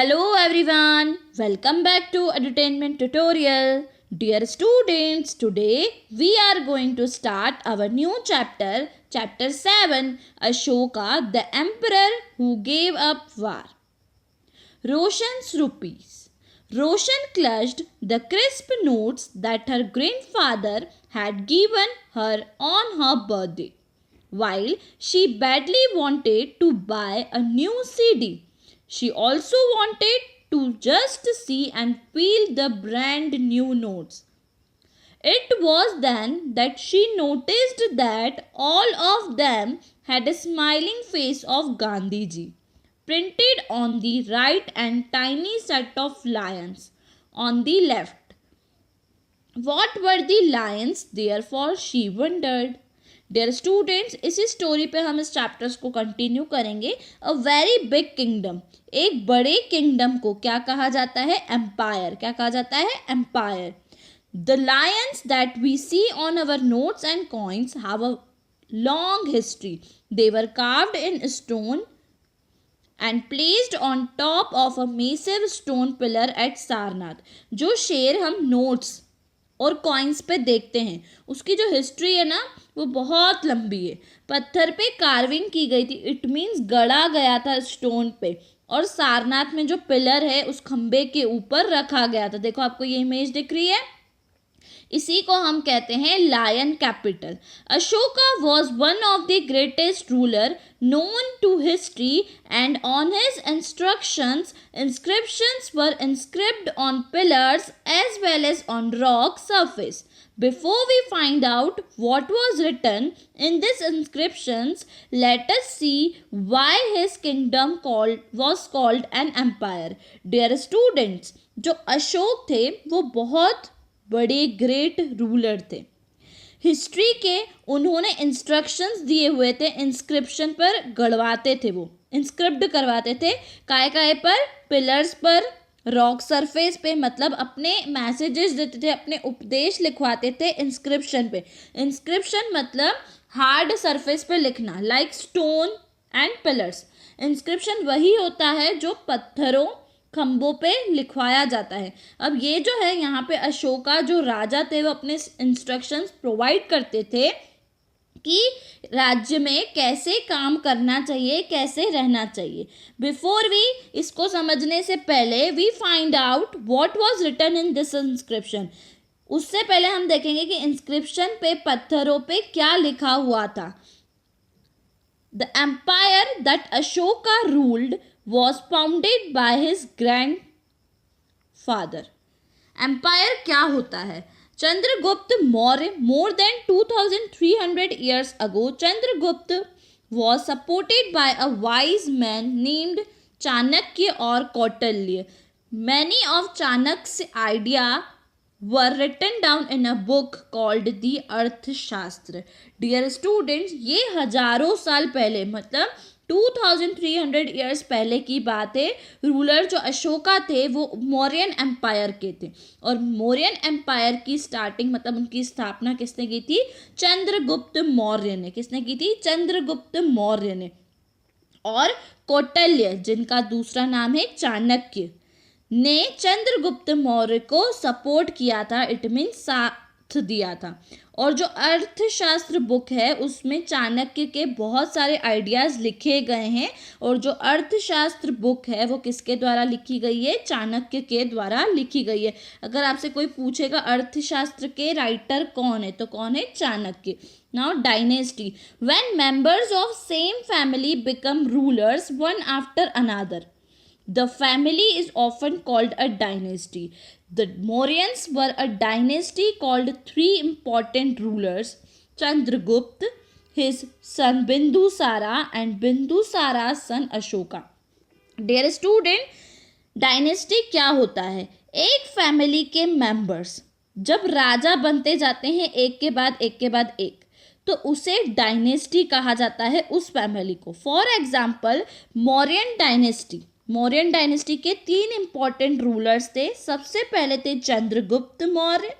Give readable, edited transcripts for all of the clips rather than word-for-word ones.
Hello everyone, welcome back to Entertainment Tutorial. Dear students, today we are going to start our new chapter, Chapter 7, Ashoka, the Emperor who gave up war. Roshan's rupees. Roshan clutched the crisp notes that her grandfather had given her on her birthday, while she badly wanted to buy a new CD. She also wanted to just see and feel the brand new notes. It was then that she noticed that all of them had a smiling face of Gandhiji printed on the right and tiny set of lions on the left. What were the lions? Therefore she wondered. Dear students, इसी story पे हम इस chapters को continue करेंगे. A very big kingdom, एक बड़े kingdom को क्या कहा जाता है? एम्पायर. क्या कहा जाता है? Empire. The lions that we see on our notes and coins have a long history. They were carved in stone and placed on top of a massive stone pillar at Sarnath. जो शेर हम notes और coins पे देखते हैं उसकी जो history है ना वो बहुत लंबी है. पत्थर पे कार्विंग की गई थी, इट मीन्स गढ़ा गया था स्टोन पे, और सारनाथ में जो पिलर है उस खंबे के ऊपर रखा गया था. देखो आपको ये इमेज दिख रही है, इसी को हम कहते हैं lion capital. Ashoka was one of the greatest ruler known to history, and on his instructions inscriptions were inscribed on pillars as well as on rock surface. Before we find out what was written in these inscriptions, let us see why his kingdom was called an empire. Dear students, जो अशोक थे वो बहुत बड़े great ruler थे. History के उन्होंने instructions दिए हुए थे, इंस्क्रिप्शन पर गढ़वाते थे, वो इंस्क्रिप्ट करवाते थे. काय पर? पिलर्स पर, रॉक सरफेस पे, मतलब अपने मैसेजेस देते थे, अपने उपदेश लिखवाते थे इंस्क्रिप्शन पे. इंस्क्रिप्शन मतलब हार्ड सरफेस पे लिखना, like stone and pillars. Inscription वही होता है जो पत्थरों खंभों पे लिखवाया जाता है. अब ये जो है यहाँ पे अशोका जो राजा थे वो अपने इंस्ट्रक्शंस प्रोवाइड करते थे कि राज्य में कैसे काम करना चाहिए, कैसे रहना चाहिए. बिफोर वी इसको समझने से पहले we find out what was written in this inscription. उससे पहले हम देखेंगे कि इंस्क्रिप्शन पे पत्थरों पे क्या लिखा हुआ था. The empire that Ashoka ruled was founded by his grandfather. Empire क्या होता है? Chandragupta Maurya, more than 2300 years ago, Chandragupta was supported by a wise man named Chanakya or Kautilya. Many of Chanakya's ideas were written down in a book called the अर्थशास्त्र. Dear students, ये हजारों साल पहले, मतलब 2300 years पहले की बात है. रूलर जो अशोका थे वो मौर्यन एम्पायर के थे, और मौर्यन एम्पायर की स्टार्टिंग मतलब उनकी स्थापना किसने की थी? चंद्रगुप्त मौर्य ने. किसने की थी? चंद्रगुप्त मौर्य ने. और कौटिल्य, जिनका दूसरा नाम है चाणक्य, ने चंद्रगुप्त मौर्य को सपोर्ट किया था, इट मीन्स साथ दिया था. और जो अर्थशास्त्र बुक है उसमें चाणक्य के बहुत सारे आइडियाज़ लिखे गए हैं, और जो अर्थशास्त्र बुक है वो किसके द्वारा लिखी गई है? चाणक्य के द्वारा लिखी गई है. अगर आपसे कोई पूछेगा अर्थशास्त्र के राइटर कौन है, तो कौन है? Chanakya. Now dynasty, when members of same family become rulers one after another, the family is often called a dynasty. The Mauryans were a dynasty called three important rulers: Chandragupta, his son Bindusara, and Bindusara's son Ashoka. Dear student, dynasty क्या होता है? एक family के members जब राजा बनते जाते हैं एक के बाद एक के बाद एक, तो उसे डायनेस्टी कहा जाता है उस फैमिली को. For example Mauryan dynasty. Mauryan dynasty के 3 इंपॉर्टेंट रूलर्स थे. सबसे पहले थे चंद्रगुप्त मौर्य,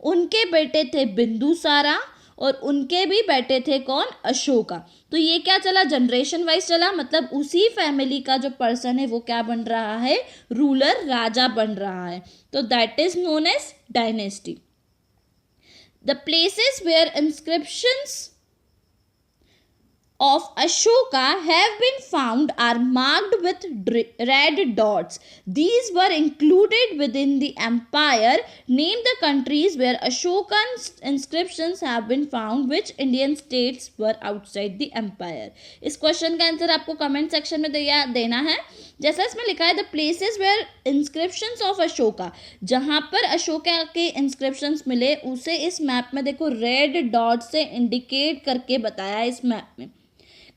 उनके बेटे थे बिंदुसारा, और उनके भी बेटे थे कौन, अशोका। तो ये क्या चला, जनरेशन वाइज चला, मतलब उसी फैमिली का जो पर्सन है वो क्या बन रहा है, रूलर, राजा बन रहा है। तो that is known as dynasty. The places where inscriptions of Ashoka have been found are marked with red dots. These were included within the empire. Name the countries where Ashokan's inscriptions have been found. Which Indian states were outside the empire? इस question का answer आपको comment section में देना है। जैसा इसमें लिखा है, the places where inscriptions of Ashoka, जहां पर अशोका के इंस्क्रिप्शंस मिले उसे इस मैप में देखो रेड डॉट से इंडिकेट करके बताया है। इस मैप में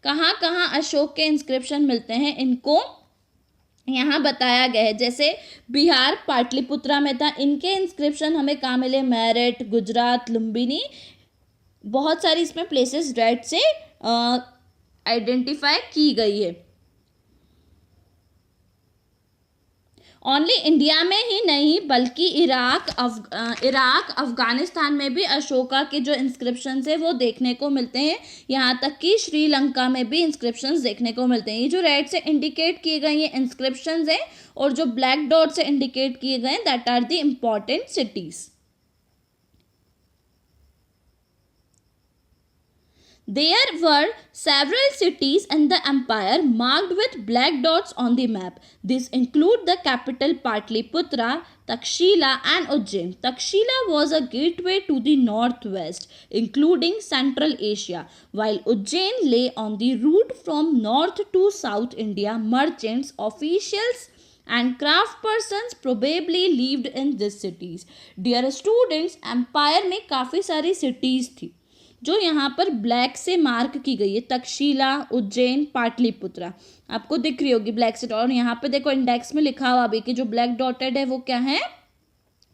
कहाँ कहाँ अशोक के इंस्क्रिप्शन मिलते हैं इनको यहाँ बताया गया है। जैसे बिहार पाटलिपुत्रा में था, इनके इंस्क्रिप्शन हमें कहाँ मिले, मेरठ, गुजरात, लुम्बिनी, बहुत सारी इसमें प्लेसेस रेड से आइडेंटिफाई की गई है। ओनली इंडिया में ही नहीं बल्कि इराक, अफगानिस्तान में भी अशोका के जो इंस्क्रिप्शंस है वो देखने को मिलते हैं। यहाँ तक कि श्रीलंका में भी इंस्क्रिप्शंस देखने को मिलते हैं। ये जो रेड से इंडिकेट किए गए ये इंस्क्रिप्शंस हैं और जो ब्लैक डॉट से इंडिकेट किए गए that are the important cities. There were several cities in the empire marked with black dots on the map. These include the capital Patliputra, Takshila and Ujjain. Takshila was a gateway to the northwest, including Central Asia, while Ujjain lay on the route from north to south India. Merchants, officials and craft persons probably lived in these cities. Dear students, empire में काफ़ी सारी cities थी जो यहाँ पर black से mark की गई है। तक्षशिला, उज्जैन, पाटलिपुत्रा आपको दिख रही होगी ब्लैक से। और यहाँ पे देखो इंडेक्स में लिखा हुआ अभी कि जो ब्लैक डॉटेड है वो क्या है,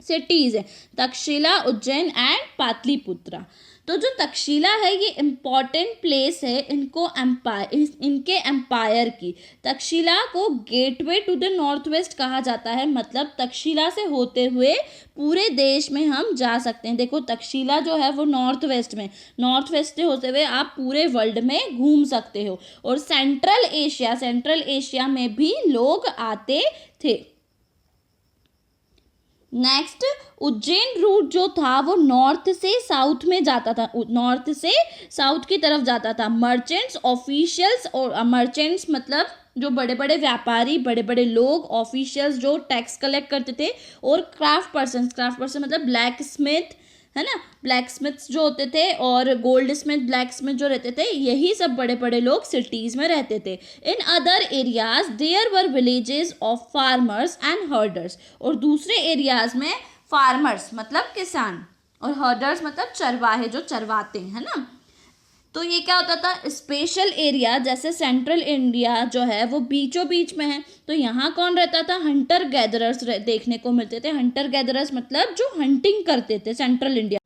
सिटीज है, तक्षशिला, उज्जैन एंड पाटलिपुत्रा। तो जो तक्षशिला है ये इम्पॉर्टेंट प्लेस है इनके एम्पायर की। तक्षशिला को gateway to the north west कहा जाता है, मतलब तक्षशिला से होते हुए पूरे देश में हम जा सकते हैं। देखो तक्षशिला जो है वो नॉर्थ वेस्ट से होते हुए आप पूरे वर्ल्ड में घूम सकते हो। और सेंट्रल एशिया में भी लोग आते थे। नेक्स्ट, उज्जैन रूट जो था वो नॉर्थ से साउथ में जाता था, नॉर्थ से साउथ की तरफ जाता था। मर्चेंट्स, ऑफिशियल्स, और मर्चेंट्स मतलब जो बड़े बड़े व्यापारी, बड़े बड़े लोग, ऑफिशियल्स जो टैक्स कलेक्ट करते थे, और क्राफ्ट पर्सन मतलब ब्लैक स्मिथ है ना, ब्लैक स्मिथ्स जो होते थे, और गोल्ड स्मिथ, ब्लैक स्मिथ जो रहते थे, यही सब बड़े बड़े लोग सिटीज़ में रहते थे। In other areas there were villages of farmers and herders, और दूसरे एरियाज में फार्मर्स मतलब किसान और हर्डर्स मतलब चरवाहे जो चरवाते हैं ना। तो ये क्या होता था, स्पेशल एरिया जैसे सेंट्रल इंडिया जो है वो बीचों बीच में है, तो यहाँ कौन रहता था, हंटर गैदरर्स देखने को मिलते थे। हंटर गैदरर्स मतलब जो हंटिंग करते थे central India.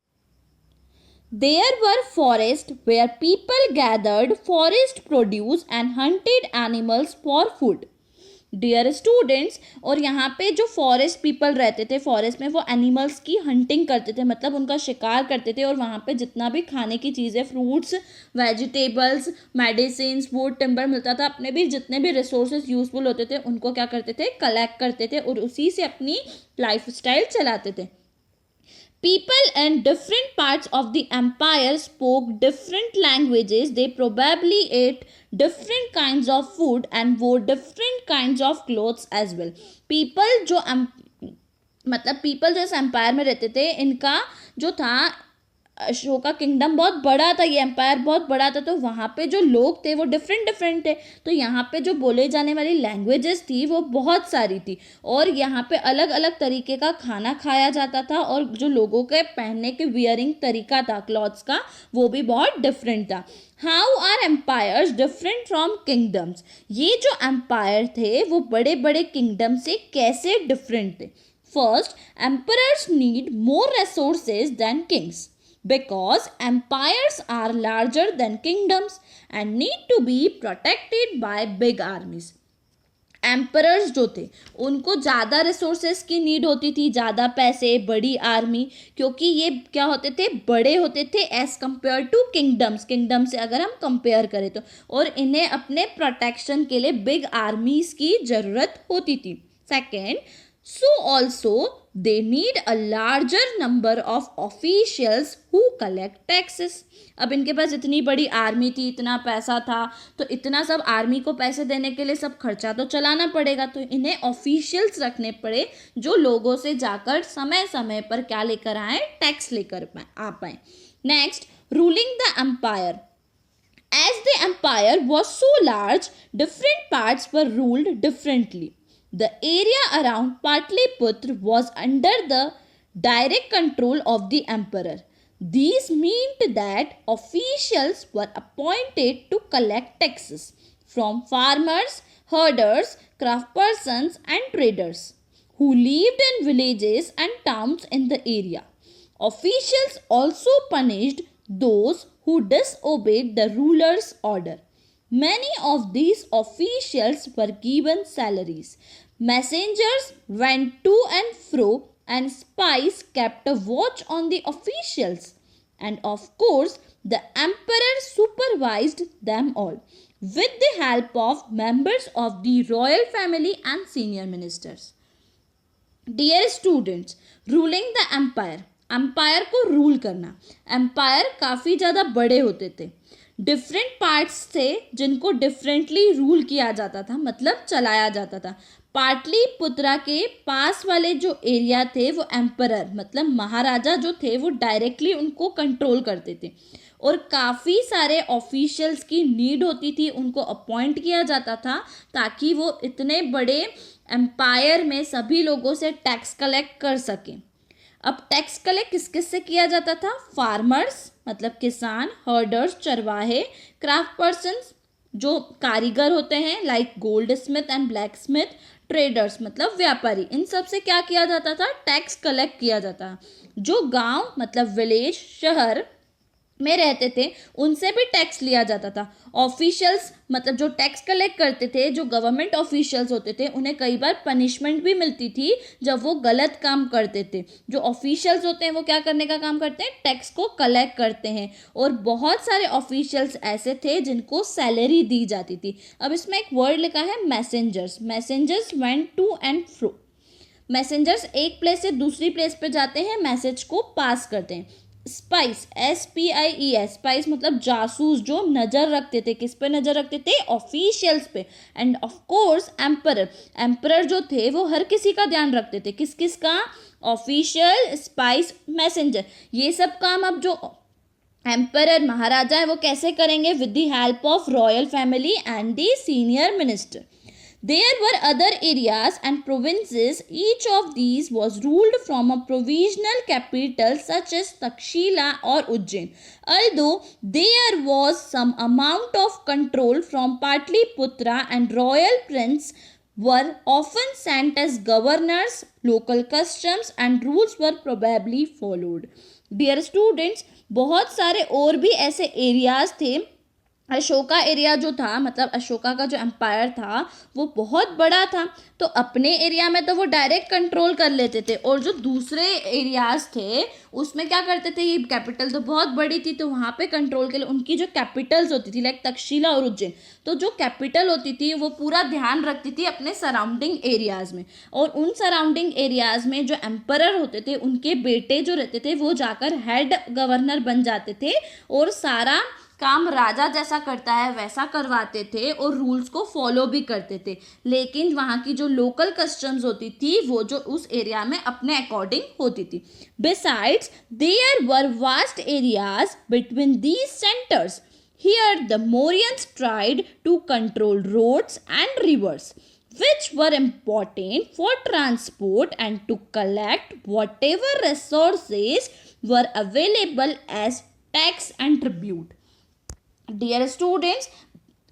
There were forests where people gathered forest produce and hunted animals for food. Dear students, और यहाँ पे जो फॉरेस्ट पीपल रहते थे, फॉरेस्ट में वो एनिमल्स की हंटिंग करते थे, मतलब उनका शिकार करते थे, और वहाँ पे जितना भी खाने की चीज़ें, fruits, vegetables, medicine, would, timber मिलता था, अपने भी जितने भी रिसोर्सेज यूजफुल होते थे उनको क्या करते थे, कलेक्ट करते थे, और उसी से अपनी लाइफ स्टाइल चलाते थे। People in different parts of the empire spoke different languages. They probably ate different kinds of food and wore different kinds of clothes as well. People जो इस एम्पायर में रहते थे, इनका जो था अशोका किंगडम बहुत बड़ा था, ये एम्पायर बहुत बड़ा था, तो वहाँ पे जो लोग थे वो डिफरेंट थे। तो यहाँ पे जो बोले जाने वाली लैंग्वेजेस थी वो बहुत सारी थी, और यहाँ पे अलग अलग तरीके का खाना खाया जाता था, और जो लोगों के पहनने के वियरिंग तरीका था क्लॉथ्स का वो भी बहुत डिफरेंट था। How are empires different from kingdoms, ये जो एम्पायर थे वो बड़े बड़े किंगडम से कैसे डिफरेंट थे। First, emperors need more resources than kings because empires are larger than kingdoms and need to be protected by big armies. Emperors जो थे उनको ज़्यादा रिसोर्सेज की नीड होती थी, ज़्यादा पैसे, बड़ी आर्मी, क्योंकि ये क्या होते थे, बड़े होते थे as compare to kingdoms, kingdom से अगर हम कंपेयर करें तो, और इन्हें अपने प्रोटेक्शन के लिए बिग आर्मीज की ज़रूरत होती थी. Second, so also they need a larger number of officials who collect taxes. अब इनके पास इतनी बड़ी आर्मी थी, इतना पैसा था, तो इतना सब आर्मी को पैसे देने के लिए सब खर्चा तो चलाना पड़ेगा, तो इन्हें ऑफिशियल्स रखने पड़े जो लोगों से जाकर समय समय पर क्या लेकर आए, टैक्स लेकर आ पाए. Next, ruling the empire. As the empire was so large, different parts were ruled differently. The area around Patliputra was under the direct control of the emperor. These meant that officials were appointed to collect taxes from farmers, herders, craftspersons, and traders who lived in villages and towns in the area. Officials also punished those who disobeyed the ruler's order. Many of these officials were given salaries. Messengers went to and fro, and spies kept a watch on the officials. And of course, the emperor supervised them all, with the help of members of the royal family and senior ministers. Dear students, ruling the empire, empire को rule करना. Empire काफ़ी ज़्यादा बड़े होते थे, different parts थे जिनको differently rule किया जाता था, मतलब चलाया जाता था. पाटलिपुत्रा के पास वाले जो एरिया थे वो एम्परर मतलब महाराजा जो थे वो डायरेक्टली उनको कंट्रोल करते थे, और काफ़ी सारे ऑफिशियल्स की नीड होती थी, उनको अपॉइंट किया जाता था ताकि वो इतने बड़े एम्पायर में सभी लोगों से टैक्स कलेक्ट कर सकें. अब टैक्स कलेक्ट किस किस से किया जाता था? फार्मर्स मतलब किसान, हर्डर्स चरवाहे, क्राफ्ट पर्सन्स जो कारीगर होते हैं like gold Smith and black Smith, traders मतलब व्यापारी, इन सब से क्या किया जाता था? टैक्स कलेक्ट किया जाता. जो गांव मतलब विलेज, शहर में रहते थे उनसे भी टैक्स लिया जाता था. ऑफिशियल्स मतलब जो टैक्स कलेक्ट करते थे, जो गवर्नमेंट ऑफिशियल्स होते थे, उन्हें कई बार पनिशमेंट भी मिलती थी जब वो गलत काम करते थे. जो ऑफिशियल्स होते हैं वो क्या करने का काम करते हैं? टैक्स को कलेक्ट करते हैं. और बहुत सारे ऑफिशियल्स ऐसे थे जिनको सैलरी दी जाती थी. अब इसमें एक वर्ड लिखा है messengers. Messengers went to and fro. Messengers एक प्लेस से दूसरी प्लेस पे जाते हैं, मैसेज को पास करते हैं. स्पाइस, SPIES, स्पाइस मतलब जासूस जो नज़र रखते थे. किस पे नज़र रखते थे? ऑफिशियल्स पे. End of course emperor, emperor जो थे वो हर किसी का ध्यान रखते थे. किस किस का? Official, spice, messenger. ये सब काम अब जो एम्परर महाराजा है वो कैसे करेंगे? With the help of royal family and the senior minister. There were other areas and provinces. Each of these was ruled from a provisional capital such as Takshila or Ujjain. Although there was some amount of control from Patliputra, and royal prince were often sent as governors, local customs and rules were probably followed. Dear students, बहुत सारे और भी ऐसे areas थे. Ashoka area जो था मतलब अशोका का जो एम्पायर था वो बहुत बड़ा था, तो अपने एरिया में तो वो डायरेक्ट कंट्रोल कर लेते थे, और जो दूसरे एरियाज थे उसमें क्या करते थे? ये कैपिटल तो बहुत बड़ी थी तो वहाँ पे कंट्रोल के लिए उनकी जो कैपिटल्स होती थी लाइक तक्षशिला और उज्जैन, तो जो कैपिटल होती थी वो पूरा ध्यान रखती थी अपने सराउंडिंग एरियाज में. और उन सराउंडिंग एरियाज में जो एम्परर होते थे उनके बेटे जो रहते थे वो जाकर हेड गवर्नर बन जाते थे, और सारा काम राजा जैसा करता है वैसा करवाते थे और रूल्स को फॉलो भी करते थे. लेकिन वहाँ की जो लोकल कस्टम्स होती थी वो जो उस एरिया में अपने अकॉर्डिंग होती थी. Besides there were vast areas between these centres. Here the Mauryans tried to control roads and rivers which were important for transport and to collect whatever resources were available as tax and tribute. Dear students,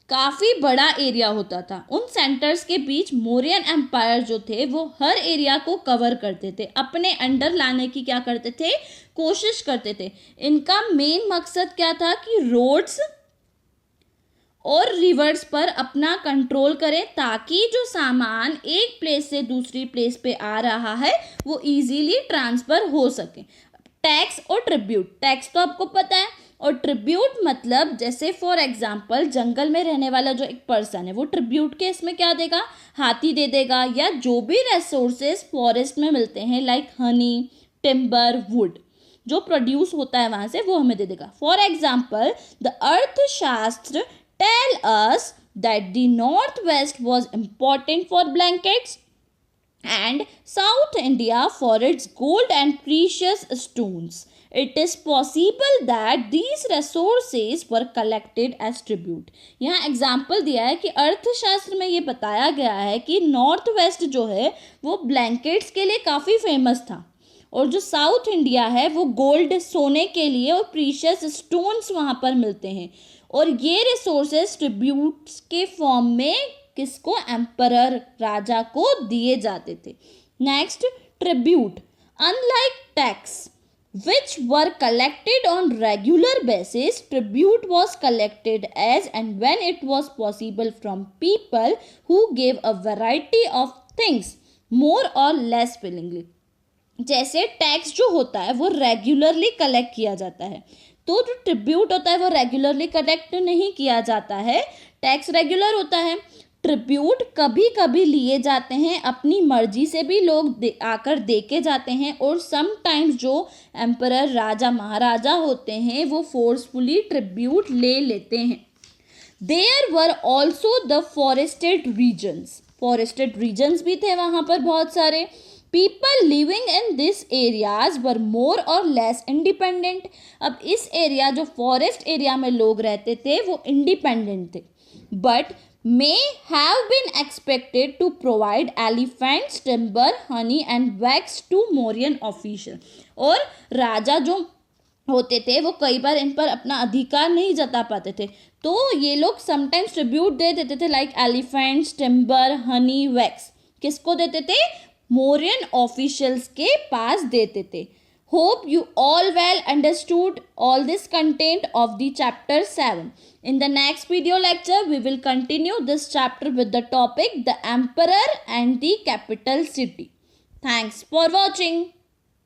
काफ़ी बड़ा area होता था. उन centres के बीच Mauryan empire जो थे वो हर area को कवर करते थे, अपने अंडर लाने की क्या करते थे? कोशिश करते थे. इनका मेन मकसद क्या था? कि रोड्स और रिवर्स पर अपना कंट्रोल करें ताकि जो सामान एक प्लेस से दूसरी प्लेस पे आ रहा है वो इजीली ट्रांसफ़र हो सके। टैक्स और ट्रिब्यूट, टैक्स तो आपको पता है, और ट्रिब्यूट मतलब जैसे फॉर एग्जांपल जंगल में रहने वाला जो एक पर्सन है वो ट्रिब्यूट के इसमें क्या देगा, हाथी दे देगा, या जो भी रिसोर्सेज फॉरेस्ट में मिलते हैं लाइक हनी, टिम्बर, वुड, जो प्रोड्यूस होता है वहाँ से वो हमें दे देगा। For example the Arthashastra tell us that the north west was important for blankets and South India for its gold and precious stones. It is possible that these resources were collected as tribute. यहाँ example दिया है कि अर्थशास्त्र में ये बताया गया है कि नॉर्थ वेस्ट जो है वो ब्लैंकेट्स के लिए काफ़ी फेमस था, और जो साउथ इंडिया है वो गोल्ड, सोने के लिए, और प्रीशियस स्टोन्स वहाँ पर मिलते हैं, और ये रिसोर्सेज ट्रिब्यूट्स के फॉर्म में किसको, एम्परर, राजा को दिए जाते थे। Next, tribute unlike tax which were collected on regular basis, tribute was collected as and when it was possible from people who gave a variety of things more or less willingly. जैसे tax जो होता है वो regularly collect किया जाता है, तो जो ट्रिब्यूट होता है वो रेगुलरली कलेक्ट नहीं किया जाता है, टैक्स रेगुलर होता है। ट्रिब्यूट कभी कभी लिए जाते हैं, अपनी मर्जी से भी लोग आकर दे के जाते हैं, और समटाइम्स जो एम्परर, राजा, महाराजा होते हैं वो फोर्सफुली ट्रिब्यूट ले लेते हैं। There were also the forested regions, forested regions भी थे वहाँ पर बहुत सारे। People living in this areas were more और लेस इंडिपेंडेंट। अब इस एरिया, जो फॉरेस्ट एरिया में लोग रहते थे वो इंडिपेंडेंट थे, but may have been expected to provide elephants, timber, honey and wax to Mauryan official. और राजा जो होते थे वो कई बार इन पर अपना अधिकार नहीं जता पाते थे, तो ये लोग समटाइम्स ट्रिब्यूट दे देते थे like elephants, timber, Honey, wax. किसको देते थे, मोरियन ऑफिशियल्स के पास देते थे। Hope you all well understood all this content of the chapter 7. In the next video lecture, we will continue this chapter with the topic The Emperor and the Capital City. Thanks for watching.